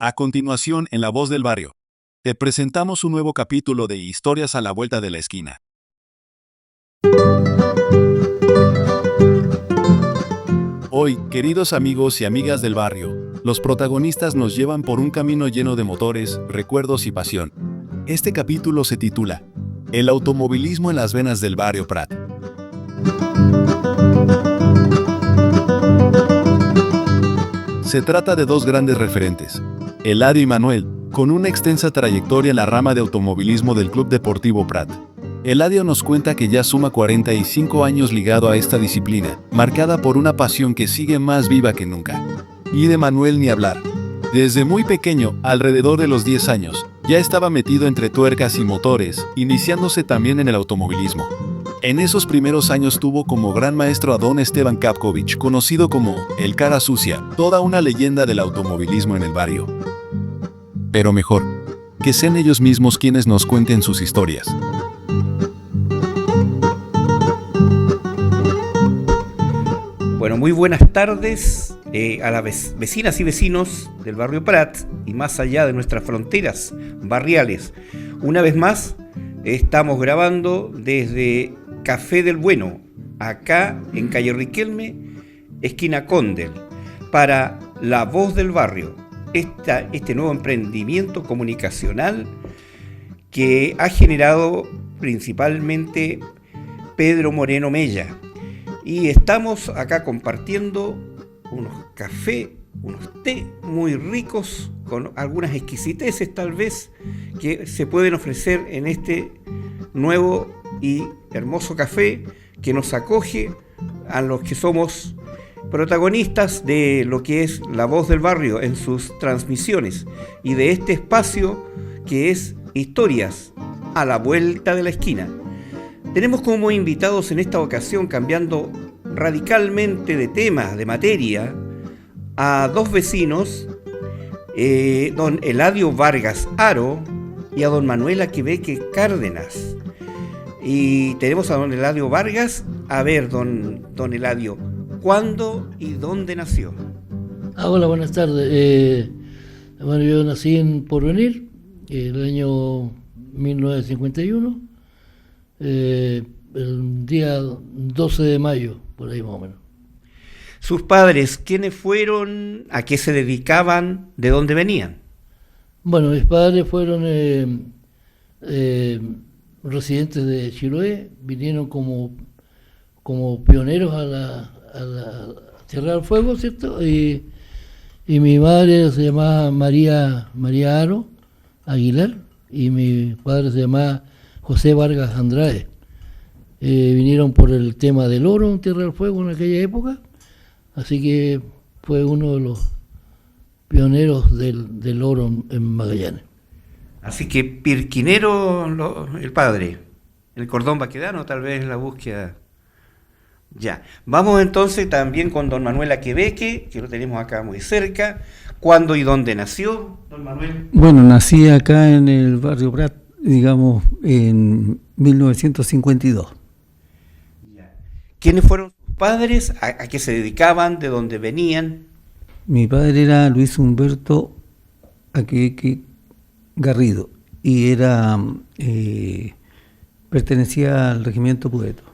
A continuación, en La Voz del Barrio, te presentamos un nuevo capítulo de Historias a la Vuelta de la Esquina. Hoy, queridos amigos y amigas del barrio, los protagonistas nos llevan por un camino lleno de motores, recuerdos y pasión. Este capítulo se titula El automovilismo en las venas del barrio Prat. Se trata de dos grandes referentes, Eladio y Manuel, con una extensa trayectoria en la rama de automovilismo del Club Deportivo Prat. Eladio nos cuenta que ya suma 45 años ligado a esta disciplina, marcada por una pasión que sigue más viva que nunca. Y de Manuel ni hablar. Desde muy pequeño, alrededor de los 10 años, ya estaba metido entre tuercas y motores, iniciándose también en el automovilismo. En esos primeros años tuvo como gran maestro a don Esteban Kapkovic, conocido como el Cara Sucia, toda una leyenda del automovilismo en el barrio. Pero mejor, que sean ellos mismos quienes nos cuenten sus historias. Bueno, muy buenas tardes a las vecinas y vecinos del barrio Prat y más allá de nuestras fronteras barriales. Una vez más, estamos grabando desde Café del Bueno, acá en calle Riquelme, esquina Condel, para La Voz del Barrio, este nuevo emprendimiento comunicacional que ha generado principalmente Pedro Moreno Mella. Y estamos acá compartiendo unos cafés, unos té muy ricos, con algunas exquisiteces tal vez, que se pueden ofrecer en este nuevo y hermoso café que nos acoge a los que somos protagonistas de lo que es La Voz del Barrio en sus transmisiones y de este espacio que es Historias a la Vuelta de la Esquina. Tenemos como invitados en esta ocasión, cambiando radicalmente de tema, de materia, a dos vecinos, don Eladio Vargas Haro y a don Manuel Aquebeque Cárdenas. Y tenemos a don Eladio Vargas. A ver, don Eladio, ¿cuándo y dónde nació? Hola, buenas tardes. Bueno, yo nací en Porvenir, el año 1951. El día 12 de mayo, por ahí más o menos. ¿Sus padres quiénes fueron? ¿A qué se dedicaban? ¿De dónde venían? Bueno, mis padres fueron residentes de Chiloé, vinieron como pioneros a la Tierra del Fuego, ¿cierto? Y mi madre se llamaba María Haro Aguilar y mi padre se llamaba José Vargas Andrade. Vinieron por el tema del oro en Tierra del Fuego en aquella época, así que fue uno de los pioneros del oro en Magallanes. Así que pirquinero el padre, el cordón baquedano tal vez la búsqueda. Ya, vamos entonces también con don Manuel Aquebeque, que lo tenemos acá muy cerca. ¿Cuándo y dónde nació, don Manuel? Bueno, nací acá en el barrio Prat, digamos, en 1952. ¿Quiénes fueron sus padres? ¿A qué se dedicaban? ¿De dónde venían? Mi padre era Luis Humberto Aquebeque Garrido y pertenecía al regimiento Pueto.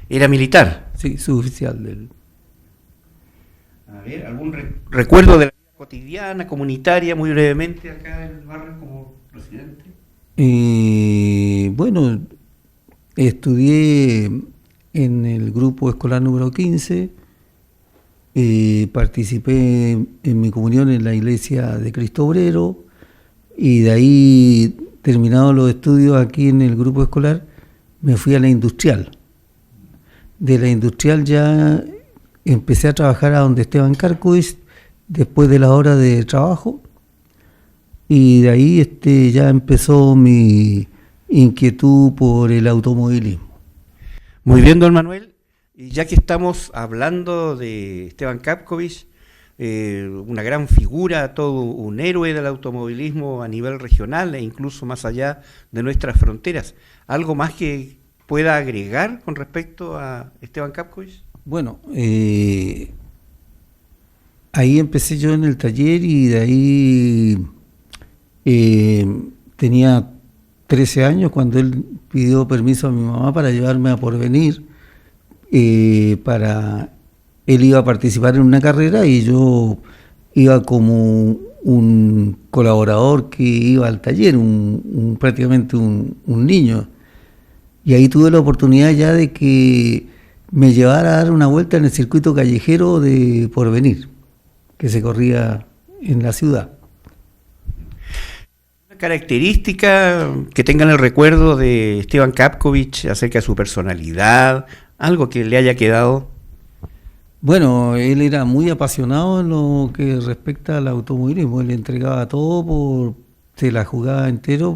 ¿Era militar? Sí, suboficial del... A ver, ¿algún recuerdo de la vida cotidiana, comunitaria, muy brevemente acá en el barrio como residente? Bueno, estudié en el grupo escolar número 15, participé en mi comunión en la iglesia de Cristo Obrero y de ahí, terminados los estudios aquí en el grupo escolar, me fui a la industrial. De la industrial ya empecé a trabajar a donde Esteban Kapkovic después de la hora de trabajo y de ahí ya empezó mi inquietud por el automovilismo. Muy bien, don Manuel. Y ya que estamos hablando de Esteban Kapkovic, una gran figura, todo un héroe del automovilismo a nivel regional e incluso más allá de nuestras fronteras, ¿algo más que pueda agregar con respecto a Esteban Kapkovic? Bueno, ahí empecé yo en el taller y de ahí tenía 13 años cuando él pidió permiso a mi mamá para llevarme a Porvenir. Él iba a participar en una carrera y yo iba como un colaborador que iba al taller, prácticamente un niño. Y ahí tuve la oportunidad ya de que me llevara a dar una vuelta en el circuito callejero de Porvenir, que se corría en la ciudad. ¿Una característica que tengan el recuerdo de Esteban Kapkovic acerca de su personalidad, algo que le haya quedado? Bueno, él era muy apasionado en lo que respecta al automovilismo. Él entregaba todo, se la jugaba entero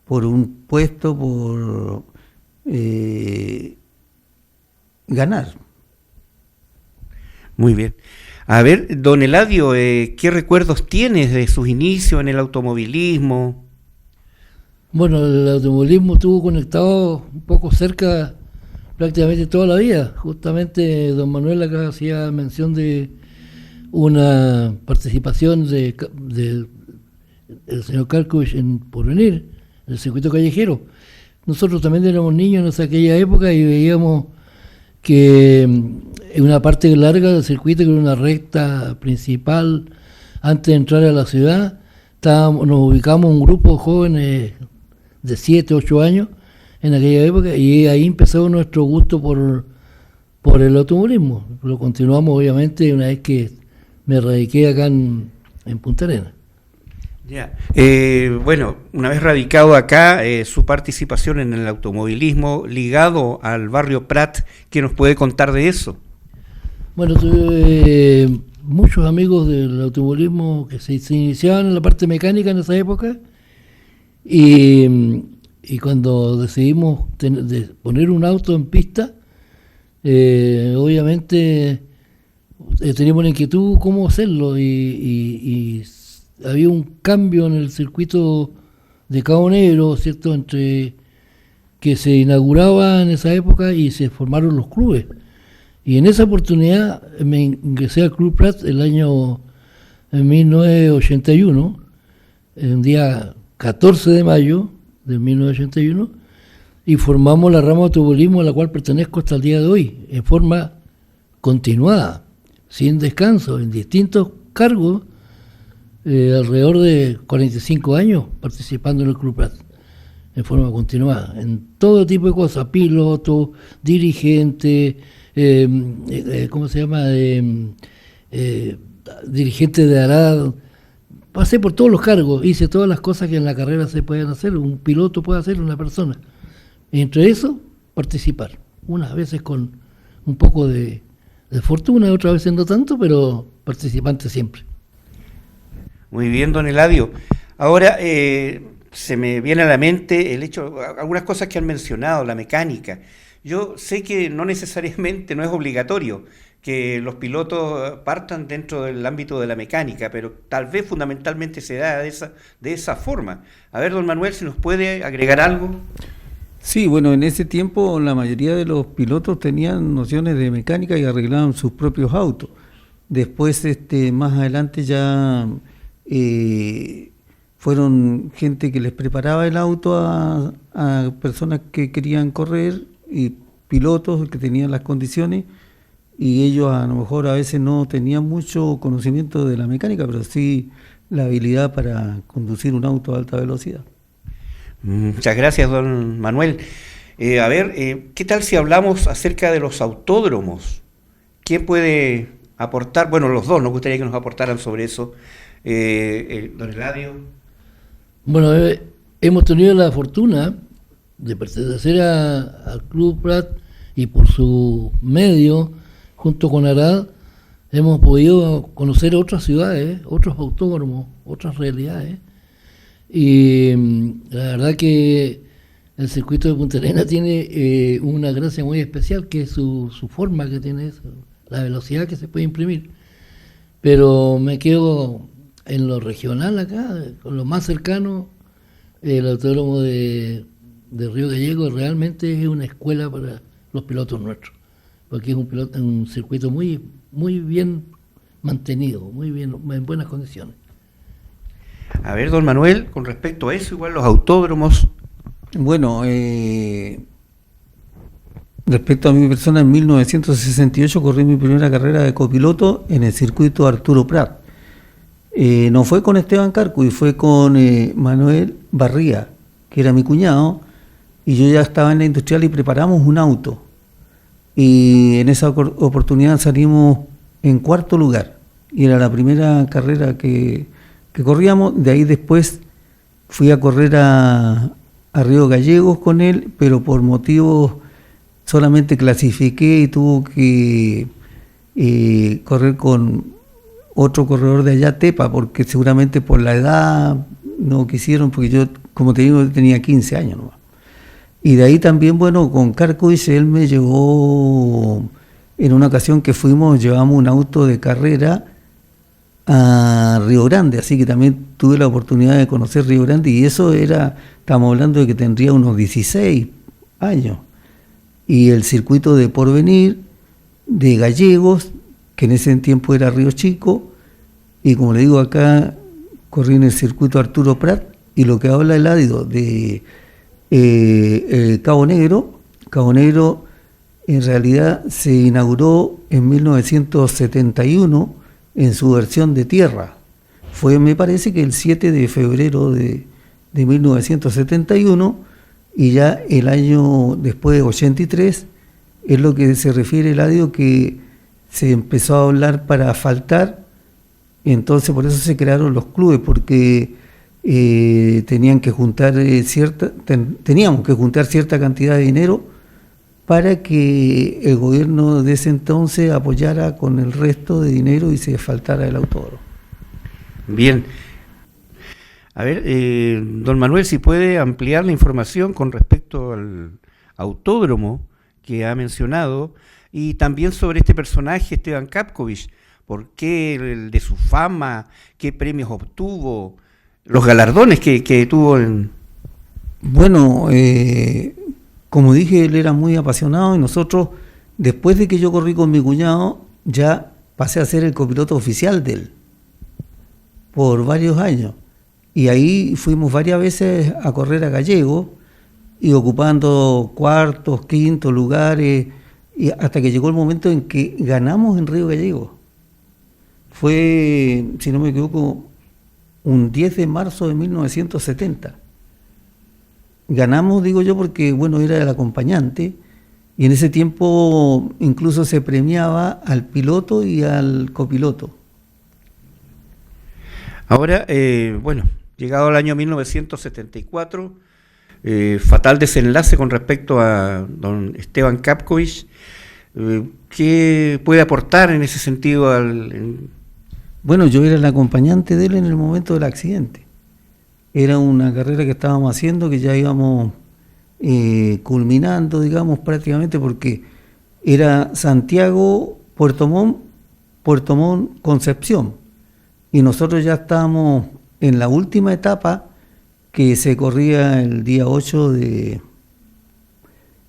por un puesto, por ganar. Muy bien. A ver, don Eladio, ¿qué recuerdos tienes de sus inicios en el automovilismo? Bueno, el automovilismo estuvo conectado un poco cerca prácticamente toda la vida. Justamente don Manuel acá hacía mención de una participación del señor Karkovich en Porvenir, en el circuito callejero. Nosotros también éramos niños en aquella época y veíamos que en una parte larga del circuito, que era una recta principal, antes de entrar a la ciudad, nos ubicamos un grupo de jóvenes de 7, 8 años en aquella época, y ahí empezó nuestro gusto por el automovilismo. Lo continuamos obviamente una vez que me radiqué acá en Punta Arenas. Ya. Bueno, una vez radicado acá, su participación en el automovilismo ligado al barrio Prat, ¿qué nos puede contar de eso? Bueno, tuve muchos amigos del automovilismo que se iniciaban en la parte mecánica en esa época, y cuando decidimos de poner un auto en pista, obviamente teníamos la inquietud cómo hacerlo, y había un cambio en el circuito de Cabo Negro, ¿cierto?, entre que se inauguraba en esa época y se formaron los clubes. Y en esa oportunidad me ingresé al Club Prat en 1981, el día 14 de mayo de 1981, y formamos la rama de automovilismo a la cual pertenezco hasta el día de hoy, en forma continuada, sin descanso, en distintos cargos, alrededor de 45 años participando en el Club Prat, en forma continuada, en todo tipo de cosas, piloto, dirigente, ¿cómo se llama? Dirigente de Arad. Pasé por todos los cargos, hice todas las cosas que en la carrera se pueden hacer, un piloto puede hacer, una persona. Y entre eso, participar. Unas veces con un poco de fortuna, otras veces no tanto, pero participante siempre. Muy bien, don Eladio. Ahora se me viene a la mente el hecho, algunas cosas que han mencionado, la mecánica. Yo sé que no necesariamente, no es obligatorio que los pilotos partan dentro del ámbito de la mecánica, pero tal vez fundamentalmente se da de esa forma. A ver, don Manuel, si nos puede agregar algo. Sí, bueno, en ese tiempo la mayoría de los pilotos tenían nociones de mecánica y arreglaban sus propios autos. Después, más adelante ya fueron gente que les preparaba el auto a personas que querían correr, y pilotos que tenían las condiciones, y ellos a lo mejor a veces no tenían mucho conocimiento de la mecánica, pero sí la habilidad para conducir un auto a alta velocidad. Muchas gracias, don Manuel. A ver, ¿qué tal si hablamos acerca de los autódromos? ¿Quién puede aportar? Bueno, los dos, nos gustaría que nos aportaran sobre eso. Don Eladio. Bueno, hemos tenido la fortuna de pertenecer al Club Prat, y por su medio, junto con Arad, hemos podido conocer otras ciudades, otros autódromos, otras realidades. Y la verdad que el circuito de Punta Arenas tiene una gracia muy especial, que es su forma que tiene, la velocidad que se puede imprimir. Pero me quedo en lo regional acá, con lo más cercano, el autódromo de Río Gallego realmente es una escuela para los pilotos nuestros, porque es un circuito muy, muy bien mantenido, muy bien, en buenas condiciones. A ver, don Manuel, con respecto a eso, igual los autódromos. Bueno, respecto a mi persona, en 1968 corrí mi primera carrera de copiloto en el circuito Arturo Prat. No fue con Esteban Carcuy, fue con Manuel Barría, que era mi cuñado, y yo ya estaba en la industrial y preparamos un auto. Y en esa oportunidad salimos en cuarto lugar, y era la primera carrera que corríamos. De ahí después fui a correr a Río Gallegos con él, pero por motivos solamente clasifiqué y tuvo que correr con otro corredor de allá, Tepa, porque seguramente por la edad no quisieron, porque yo, como te digo, tenía 15 años nomás. Y de ahí también, bueno, con Carcuis, él me llevó, en una ocasión que llevamos un auto de carrera a Río Grande, así que también tuve la oportunidad de conocer Río Grande, y eso estamos hablando de que tendría unos 16 años. Y el circuito de Porvenir, de Gallegos, que en ese tiempo era Río Chico, y como le digo, acá corrí en el circuito Arturo Prat, y lo que habla Eladio de Cabo Negro en realidad se inauguró en 1971 en su versión de tierra. Fue, me parece que el 7 de febrero de 1971, y ya el año después, 83, es lo que se refiere Eladio, que se empezó a hablar para asfaltar, y entonces por eso se crearon los clubes, porque teníamos que juntar cierta cantidad de dinero para que el gobierno de ese entonces apoyara con el resto de dinero y se asfaltara el autódromo. Bien. A ver, don Manuel, si puede ampliar la información con respecto al autódromo que ha mencionado, y también sobre este personaje, Esteban Carcuy, por qué de su fama, qué premios obtuvo, los galardones que tuvo en... Bueno, como dije, él era muy apasionado, y nosotros, después de que yo corrí con mi cuñado, ya pasé a ser el copiloto oficial de él por varios años, y ahí fuimos varias veces a correr a Gallego, y ocupando cuartos, quintos lugares, y hasta que llegó el momento en que ganamos en Río Gallegos. Fue, si no me equivoco, un 10 de marzo de 1970. Ganamos, digo yo, porque bueno, era el acompañante, y en ese tiempo incluso se premiaba al piloto y al copiloto. Ahora, bueno, llegado al año 1974, fatal desenlace con respecto a don Esteban Carcuy. ¿Qué puede aportar en ese sentido Bueno, yo era el acompañante de él en el momento del accidente. Era una carrera que estábamos haciendo, que ya íbamos culminando, digamos, prácticamente, porque era Santiago, Puerto Montt, Concepción. Y nosotros ya estábamos en la última etapa, que se corría el día 8 de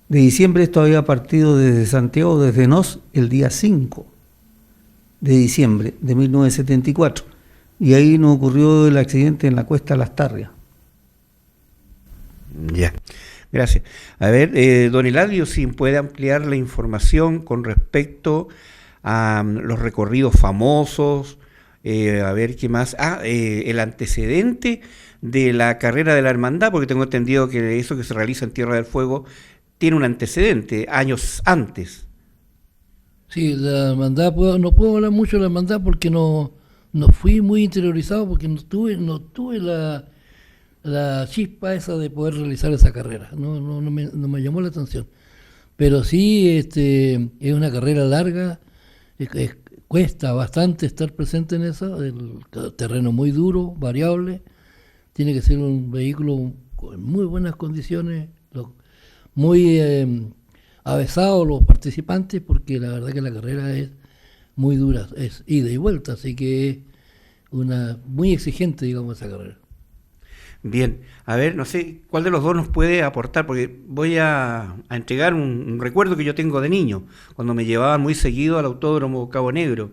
diciembre. Esto había partido desde Santiago, desde Nos, el día 5 de diciembre de 1974. Y ahí nos ocurrió el accidente en la Cuesta Las Tarrias. Ya, gracias. A ver, don Eladio, si puede ampliar la información con respecto a los recorridos famosos, a ver qué más. El antecedente de la carrera de la Hermandad, porque tengo entendido que eso que se realiza en Tierra del Fuego tiene un antecedente, años antes. Sí, la hermandad, no puedo hablar mucho de la hermandad porque no fui muy interiorizado, porque no tuve la chispa esa de poder realizar esa carrera, no me llamó la atención. Pero sí, es una carrera larga, cuesta bastante estar presente en eso, el terreno muy duro, variable, tiene que ser un vehículo con muy buenas condiciones, muy avesados los participantes, porque la verdad que la carrera es muy dura, es ida y vuelta, así que es muy exigente, digamos, esa carrera. Bien, a ver, no sé cuál de los dos nos puede aportar, porque voy a entregar un recuerdo que yo tengo de niño, cuando me llevaban muy seguido al Autódromo Cabo Negro.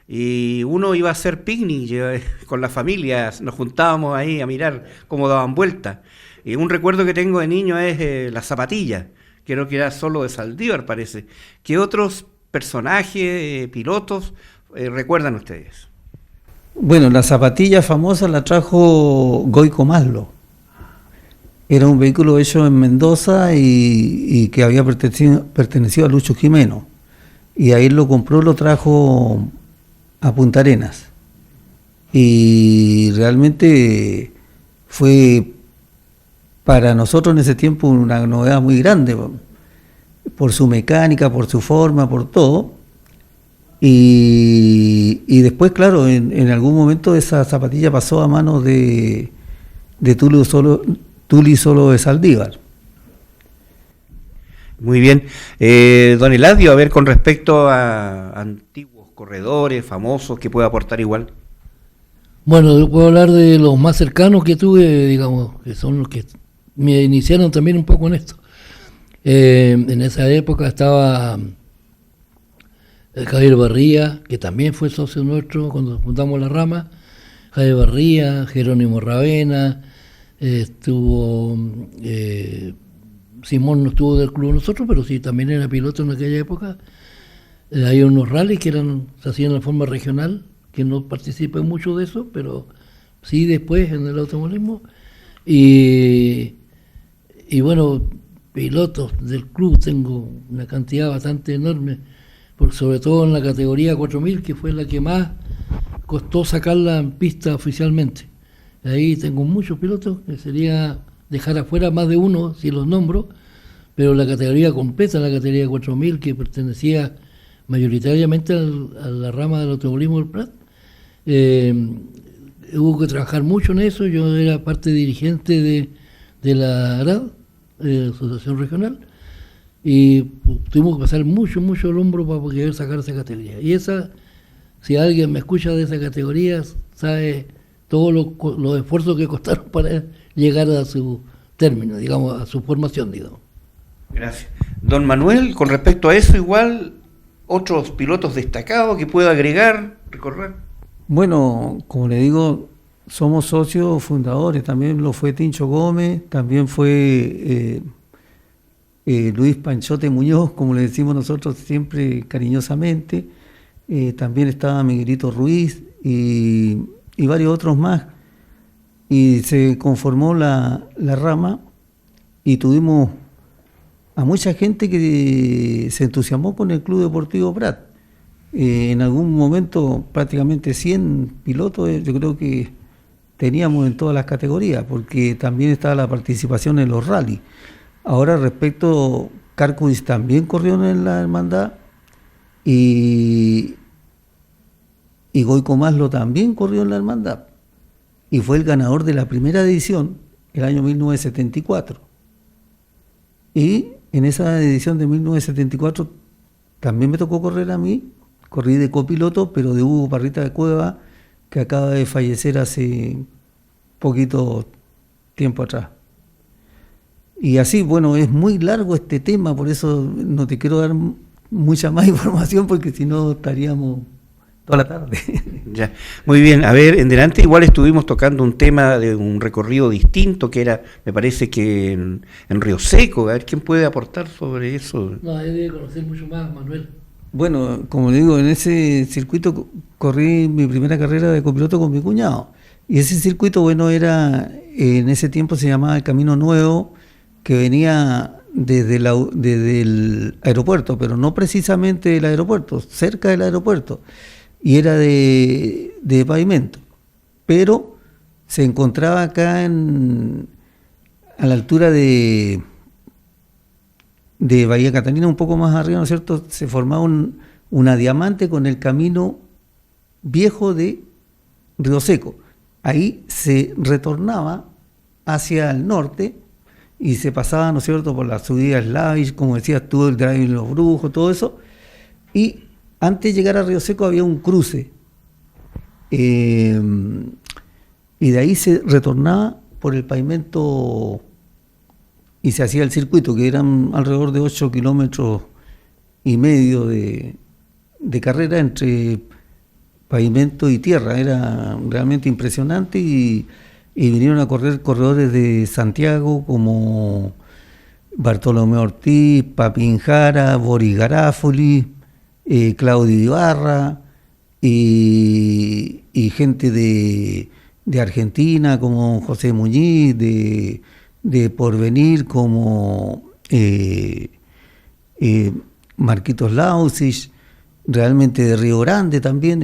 y uno iba a hacer picnic con la familia, nos juntábamos ahí a mirar cómo daban vueltas. Y un recuerdo que tengo de niño es la zapatilla, creo que era solo de Saldívar, parece. ¿Qué otros personajes, pilotos, recuerdan ustedes? Bueno, la zapatilla famosa la trajo Goico Maslo. Era un vehículo hecho en Mendoza y que había pertenecido a Lucho Jimeno. Y ahí lo compró, lo trajo a Punta Arenas. Y realmente fue para nosotros en ese tiempo una novedad muy grande, por su mecánica, por su forma, por todo. Y después, claro, en algún momento esa zapatilla pasó a manos de Tuli Solo de Saldívar. Muy bien. Don Eladio, a ver, con respecto a antiguos corredores famosos que pueda aportar igual. Bueno, yo puedo hablar de los más cercanos que tuve, digamos, que son los que me iniciaron también un poco en esto. En esa época estaba Javier Barría, que también fue socio nuestro cuando fundamos la rama. Javier Barría, Jerónimo Ravena, estuvo Simón no estuvo del club nosotros, pero sí también era piloto en aquella época. Hay unos rallies que se hacían de forma regional, que no participé mucho de eso, pero sí después en el automovilismo. Y bueno, pilotos del club tengo una cantidad bastante enorme, porque sobre todo en la categoría 4000, que fue la que más costó sacarla en pista oficialmente. Ahí tengo muchos pilotos, que sería dejar afuera más de uno si los nombro, pero la categoría completa, la categoría 4000, que pertenecía mayoritariamente a la rama del automovilismo del Prat, hubo que trabajar mucho en eso. Yo era parte dirigente de la ARAD, Asociación Regional, y tuvimos que pasar mucho el hombro para poder sacar esa categoría. Y esa, si alguien me escucha de esa categoría, sabe todos los esfuerzos que costaron para llegar a su término, digamos, a su formación, digamos. Gracias. Don Manuel, con respecto a eso, igual, otros pilotos destacados que pueda agregar, recorrer. Bueno, como le digo, somos socios fundadores, también lo fue Tincho Gómez, también fue Luis Panchote Muñoz, como le decimos nosotros siempre cariñosamente, también estaba Miguelito Ruiz y varios otros más, y se conformó la rama y tuvimos a mucha gente que se entusiasmó con el Club Deportivo Prat. En algún momento prácticamente 100 pilotos, yo creo que teníamos en todas las categorías, porque también estaba la participación en los rallies. Ahora respecto, Carcuis también corrió en la hermandad y Goico Maslo también corrió en la hermandad y fue el ganador de la primera edición el año 1974. Y en esa edición de 1974 también me tocó correr a mí, corrí de copiloto, pero de Hugo Parrita de Cueva, que acaba de fallecer hace poquito tiempo atrás. Y así, bueno, es muy largo este tema, por eso no te quiero dar mucha más información, porque si no estaríamos toda la tarde. Ya, muy bien. A ver, en delante igual estuvimos tocando un tema de un recorrido distinto, que era, me parece que en Río Seco. A ver, ¿quién puede aportar sobre eso? No, hay de conocer mucho más, Manuel. Bueno, como le digo, en ese circuito corrí mi primera carrera de copiloto con mi cuñado. Y ese circuito, bueno, era, en ese tiempo se llamaba el Camino Nuevo, que venía desde el aeropuerto, pero no precisamente del aeropuerto, cerca del aeropuerto. Y era de pavimento. Pero se encontraba acá a la altura de Bahía Catalina, un poco más arriba, ¿no es cierto? Se formaba una diamante con el camino viejo de Río Seco. Ahí se retornaba hacia el norte y se pasaba, ¿no es cierto?, por la subida Slavish, como decías tú, el Drive en los Brujos, todo eso. Y antes de llegar a Río Seco había un cruce. Y de ahí se retornaba por el pavimento y se hacía el circuito, que eran alrededor de 8,5 kilómetros de carrera entre pavimento y tierra, era realmente impresionante y vinieron a correr corredores de Santiago como Bartolomé Ortiz, Papín Jara, Boris Garafoli, Claudio Ibarra y gente de Argentina como José Muñiz, de Porvenir como Marquitos Lausich, realmente de Río Grande también,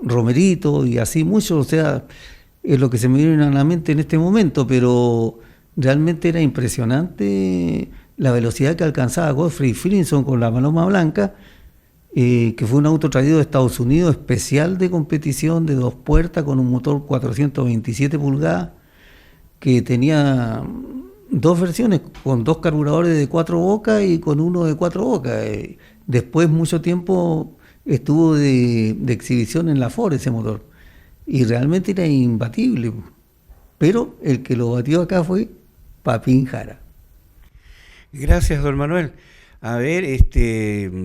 Romerito y así muchos, o sea, es lo que se me viene a la mente en este momento, pero realmente era impresionante la velocidad que alcanzaba Godfrey Finlayson con la Paloma Blanca, que fue un auto traído de Estados Unidos especial de competición de 2 puertas con un motor 427 pulgadas que tenía 2 versiones con 2 carburadores de 4 bocas y con uno de 4 bocas. Después mucho tiempo estuvo de exhibición en la Ford ese motor y realmente era imbatible, pero el que lo batió acá fue Papín Jara. Gracias, don Manuel. A ver,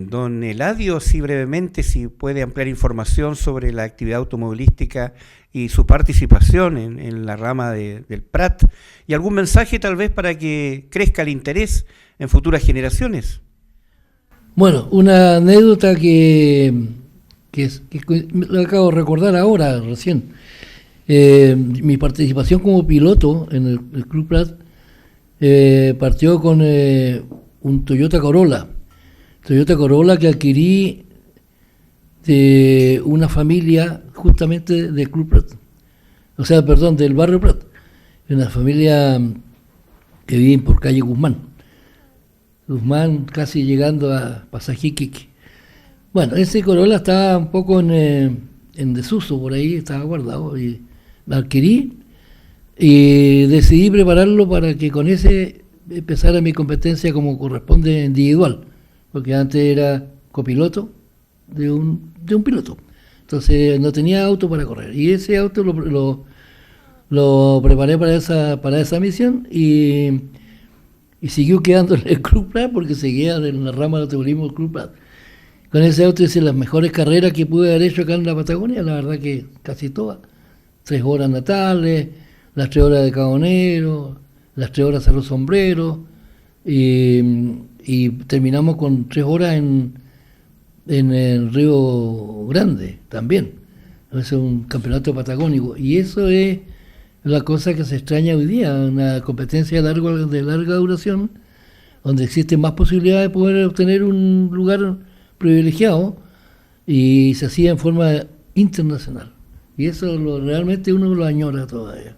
don Eladio, sí, brevemente, si puede ampliar información sobre la actividad automovilística y su participación en la rama del Prat, y algún mensaje tal vez para que crezca el interés en futuras generaciones. Bueno, una anécdota que lo acabo de recordar ahora, recién. Mi participación como piloto en el Club Prat partió con un Toyota Corolla que adquirí de una familia justamente del Club Prat, del barrio Prat, una familia que vive por calle Guzmán, casi llegando a Pasaje Iquique. Bueno, ese Corolla estaba un poco en desuso por ahí, estaba guardado y lo adquirí y decidí prepararlo para que con ese empezara mi competencia como corresponde individual, porque antes era copiloto de un piloto, entonces no tenía auto para correr y ese auto lo preparé para esa misión y siguió quedando en el Club Prat porque seguía en la rama del automovilismo del Club Prat. Con ese auto hice las mejores carreras que pude haber hecho acá en la Patagonia, la verdad que casi todas. 3 horas natales, las 3 horas de Cagonero, las 3 horas Cerro Sombrero, y terminamos con 3 horas en el Río Grande también. Es un campeonato patagónico. Y eso es la cosa que se extraña hoy día, una competencia de larga duración, donde existen más posibilidades de poder obtener un lugar privilegiado, y se hacía en forma internacional. Y eso realmente uno lo añora todavía.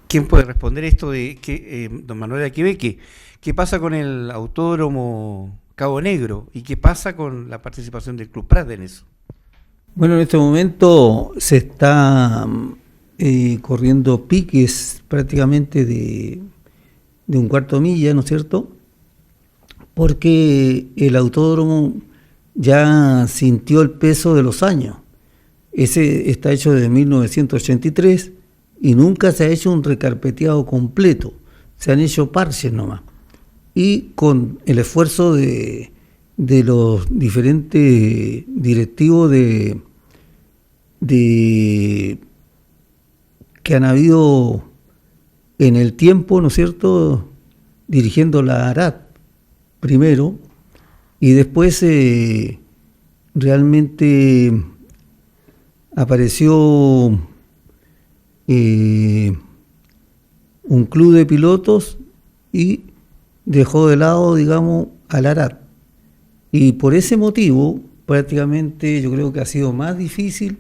¿Quién puede responder esto de que don Manuel Aquiveque? ¿Qué pasa con el Autódromo Cabo Negro? ¿Y qué pasa con la participación del Club Prat en eso? Bueno, en este momento se está corriendo piques prácticamente de un cuarto milla, ¿no es cierto? Porque el autódromo ya sintió el peso de los años. Ese está hecho desde 1983 y nunca se ha hecho un recarpeteado completo, se han hecho parches nomás. Y con el esfuerzo de los diferentes directivos que han habido en el tiempo, ¿no es cierto?, dirigiendo la ARAT primero, y después realmente apareció un club de pilotos y dejó de lado, digamos, al ARAT. Y por ese motivo, prácticamente yo creo que ha sido más difícil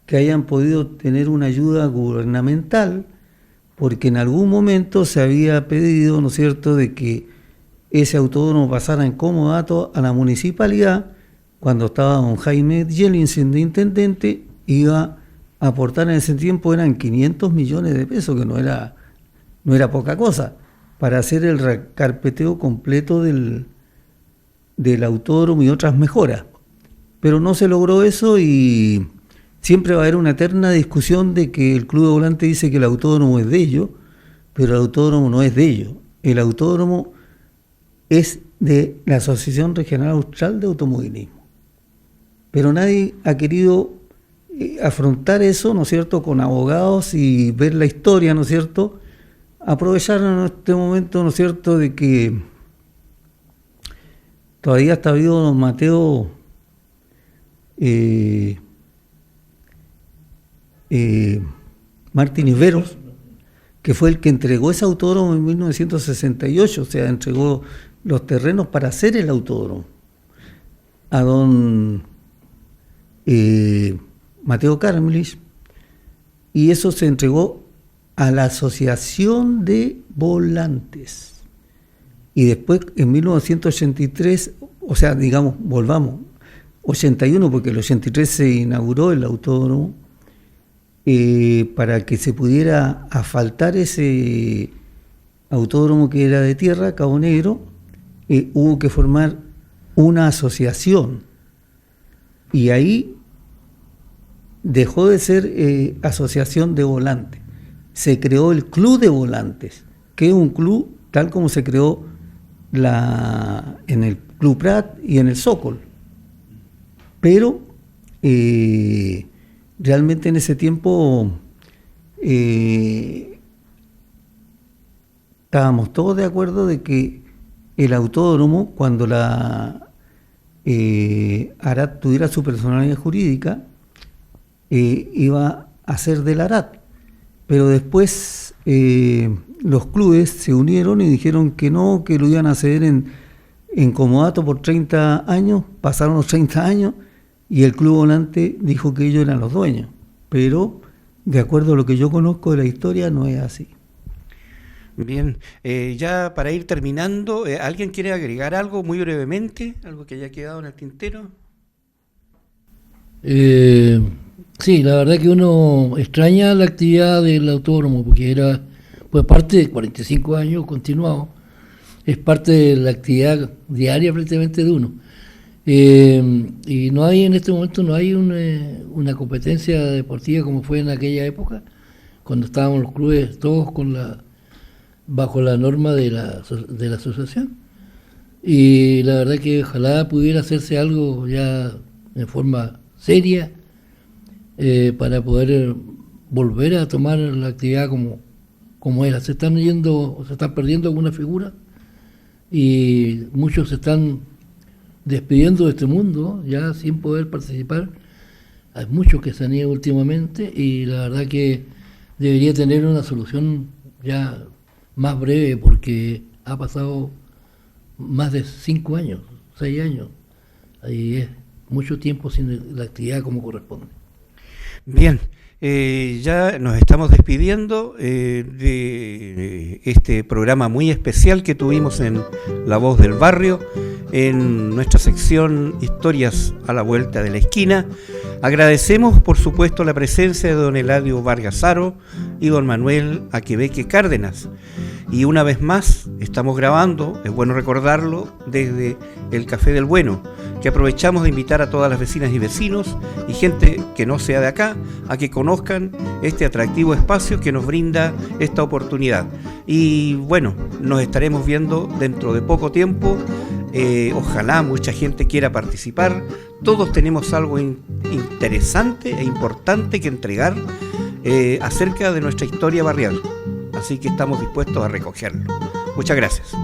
que hayan podido tener una ayuda gubernamental, porque en algún momento se había pedido, ¿no es cierto?, de que ese autódromo pasara en comodato a la municipalidad. Cuando estaba don Jaime Jellinsen de intendente, iba a aportar en ese tiempo, eran 500 millones de pesos, que no era poca cosa, para hacer el recarpeteo completo del autódromo y otras mejoras. Pero no se logró eso y siempre va a haber una eterna discusión de que el Club de Volante dice que el autódromo es de ellos, pero el autódromo no es de ellos. El autódromo es de la Asociación Regional Austral de Automovilismo. pero nadie ha querido afrontar eso, ¿no es cierto?, con abogados y ver la historia, ¿no es cierto?, aprovechar en este momento, ¿no es cierto?, de que todavía está vivo don Mateo Martínez Veros, que fue el que entregó ese autódromo en 1968, o sea, entregó los terrenos para hacer el autódromo a don Mateo Carmelich, y eso se entregó a la Asociación de Volantes. Y después, en 1983, o sea, digamos, volvamos, 81, porque el 83 se inauguró el autódromo, para que se pudiera asfaltar ese autódromo que era de tierra, Cabo Negro, hubo que formar una asociación. Y ahí dejó de ser asociación de volantes. Se creó el Club de Volantes, que es un club tal como se creó en el Club Prat y en el Sokol. Pero realmente en ese tiempo estábamos todos de acuerdo de que el autódromo, cuando la ARAT tuviera su personalidad jurídica, iba a ser del ARAT. Pero después los clubes se unieron y dijeron que no, que lo iban a ceder en comodato por 30 años, pasaron los 30 años y el Club Volante dijo que ellos eran los dueños. Pero, de acuerdo a lo que yo conozco de la historia, no es así. Bien, ya para ir terminando, ¿alguien quiere agregar algo muy brevemente? ¿Algo que haya quedado en el tintero? Sí, la verdad que uno extraña la actividad del autódromo, porque era, pues parte de 45 años continuado, es parte de la actividad diaria prácticamente de uno. Y no hay en este momento, no hay una competencia deportiva como fue en aquella época, cuando estábamos los clubes todos bajo la norma de la asociación. Y la verdad que ojalá pudiera hacerse algo ya en forma seria, para poder volver a tomar la actividad como era. Se están perdiendo algunas figuras y muchos se están despidiendo de este mundo ya sin poder participar. Hay muchos que se han ido últimamente y la verdad que debería tener una solución ya más breve, porque ha pasado más de 5 años, 6 años, y es mucho tiempo sin la actividad como corresponde. Bien, ya nos estamos despidiendo de este programa muy especial que tuvimos en La Voz del Barrio, en nuestra sección Historias a la Vuelta de la Esquina. Agradecemos, por supuesto, la presencia de don Eladio Vargas Haro y don Manuel Aquebeque Cárdenas. Y una vez más, estamos grabando, es bueno recordarlo, desde el Café del Bueno, que aprovechamos de invitar a todas las vecinas y vecinos y gente que no sea de acá a que conozcan este atractivo espacio que nos brinda esta oportunidad. Y bueno, nos estaremos viendo dentro de poco tiempo. Ojalá mucha gente quiera participar. Todos tenemos algo interesante e importante que entregar acerca de nuestra historia barrial. Así que estamos dispuestos a recogerlo. Muchas gracias.